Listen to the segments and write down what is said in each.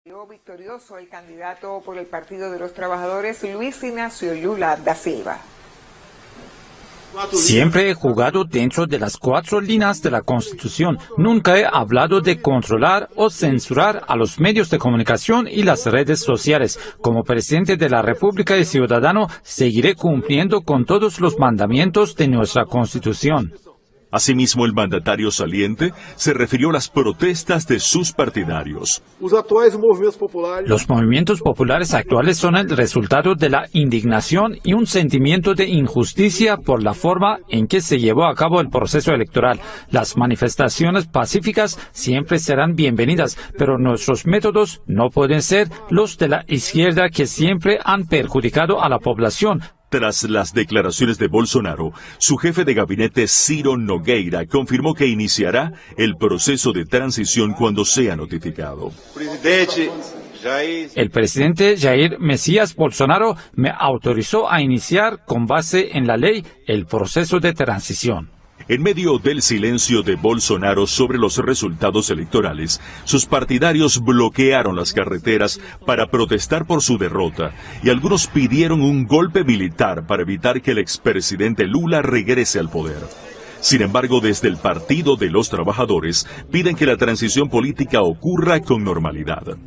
Victorioso el candidato por el Partido de los Trabajadores, Luis Ignacio Lula da Silva. Siempre he jugado dentro de las 4 líneas de la Constitución. Nunca he hablado de controlar o censurar a los medios de comunicación y las redes sociales. Como presidente de la República y ciudadano, seguiré cumpliendo con todos los mandamientos de nuestra Constitución. Asimismo, el mandatario saliente se refirió a las protestas de sus partidarios. Los movimientos populares actuales son el resultado de la indignación y un sentimiento de injusticia por la forma en que se llevó a cabo el proceso electoral. Las manifestaciones pacíficas siempre serán bienvenidas, pero nuestros métodos no pueden ser los de la izquierda que siempre han perjudicado a la población. Tras las declaraciones de Bolsonaro, su jefe de gabinete Ciro Nogueira confirmó que iniciará el proceso de transición cuando sea notificado. El presidente Jair Mesías Bolsonaro me autorizó a iniciar con base en la ley el proceso de transición. En medio del silencio de Bolsonaro sobre los resultados electorales, sus partidarios bloquearon las carreteras para protestar por su derrota y algunos pidieron un golpe militar para evitar que el expresidente Lula regrese al poder. Sin embargo, desde el Partido de los Trabajadores piden que la transición política ocurra con normalidad.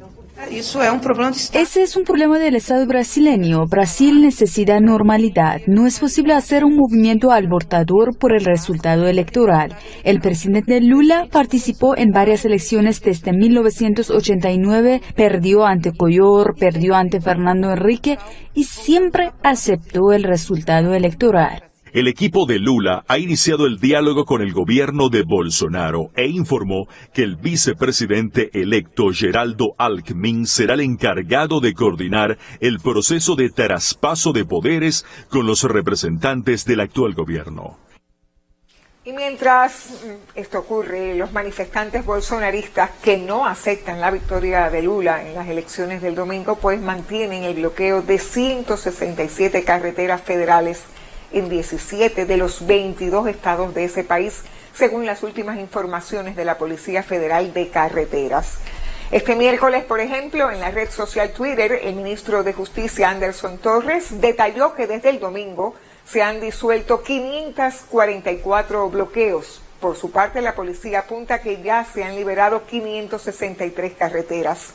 Ese es un problema del Estado brasileño. Brasil necesita normalidad. No es posible hacer un movimiento alborotador por el resultado electoral. El presidente Lula participó en varias elecciones desde 1989, perdió ante Collor, perdió ante Fernando Henrique y siempre aceptó el resultado electoral. El equipo de Lula ha iniciado el diálogo con el gobierno de Bolsonaro e informó que el vicepresidente electo Geraldo Alckmin será el encargado de coordinar el proceso de traspaso de poderes con los representantes del actual gobierno. Y mientras esto ocurre, los manifestantes bolsonaristas que no aceptan la victoria de Lula en las elecciones del domingo, pues mantienen el bloqueo de 167 carreteras federales en 17 de los 22 estados de ese país, según las últimas informaciones de la Policía Federal de Carreteras. Este miércoles, por ejemplo, en la red social Twitter, el ministro de Justicia, Anderson Torres, detalló que desde el domingo se han disuelto 544 bloqueos. Por su parte, la policía apunta que ya se han liberado 563 carreteras.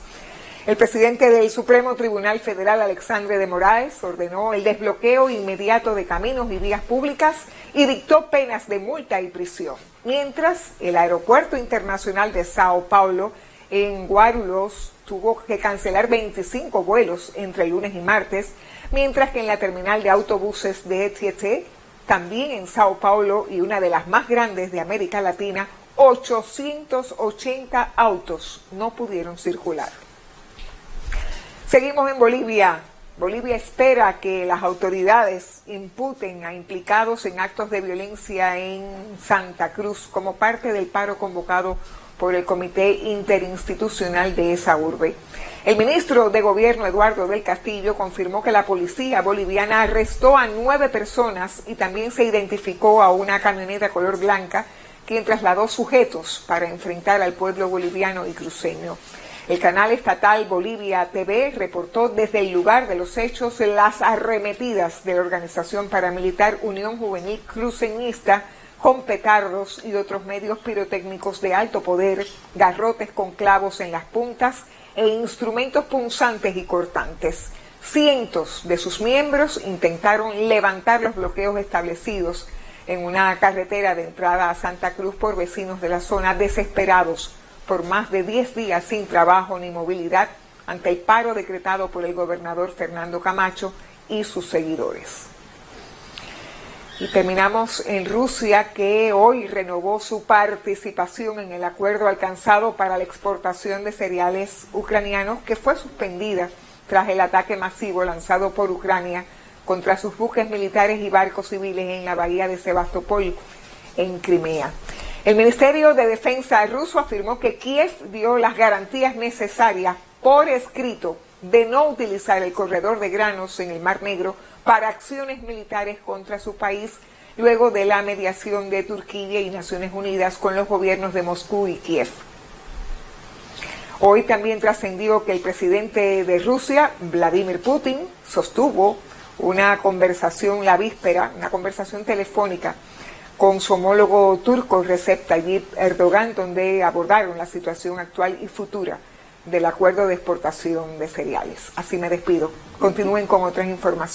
El presidente del Supremo Tribunal Federal, Alexandre de Moraes, ordenó el desbloqueo inmediato de caminos y vías públicas y dictó penas de multa y prisión. Mientras, el Aeropuerto Internacional de Sao Paulo, en Guarulhos, tuvo que cancelar 25 vuelos entre lunes y martes, mientras que en la terminal de autobuses de Tietê, también en Sao Paulo y una de las más grandes de América Latina, 880 autos no pudieron circular. Seguimos en Bolivia. Bolivia espera que las autoridades imputen a implicados en actos de violencia en Santa Cruz como parte del paro convocado por el Comité Interinstitucional de esa urbe. El ministro de Gobierno, Eduardo del Castillo, confirmó que la policía boliviana arrestó a 9 personas y también se identificó a una camioneta color blanca, quien trasladó sujetos para enfrentar al pueblo boliviano y cruceño. El canal estatal Bolivia TV reportó desde el lugar de los hechos las arremetidas de la organización paramilitar Unión Juvenil Cruceñista con petardos y otros medios pirotécnicos de alto poder, garrotes con clavos en las puntas e instrumentos punzantes y cortantes. Cientos de sus miembros intentaron levantar los bloqueos establecidos en una carretera de entrada a Santa Cruz por vecinos de la zona desesperados por más de 10 días sin trabajo ni movilidad ante el paro decretado por el gobernador Fernando Camacho y sus seguidores. Y terminamos en Rusia, que hoy renovó su participación en el acuerdo alcanzado para la exportación de cereales ucranianos, que fue suspendida tras el ataque masivo lanzado por Ucrania contra sus buques militares y barcos civiles en la bahía de Sebastopol, en Crimea. El Ministerio de Defensa ruso afirmó que Kiev dio las garantías necesarias por escrito de no utilizar el corredor de granos en el Mar Negro para acciones militares contra su país, luego de la mediación de Turquía y Naciones Unidas con los gobiernos de Moscú y Kiev. Hoy también trascendió que el presidente de Rusia, Vladimir Putin, sostuvo una conversación la víspera, una conversación telefónica con su homólogo turco Recep Tayyip Erdogan, donde abordaron la situación actual y futura del acuerdo de exportación de cereales. Así me despido. Continúen con otras informaciones.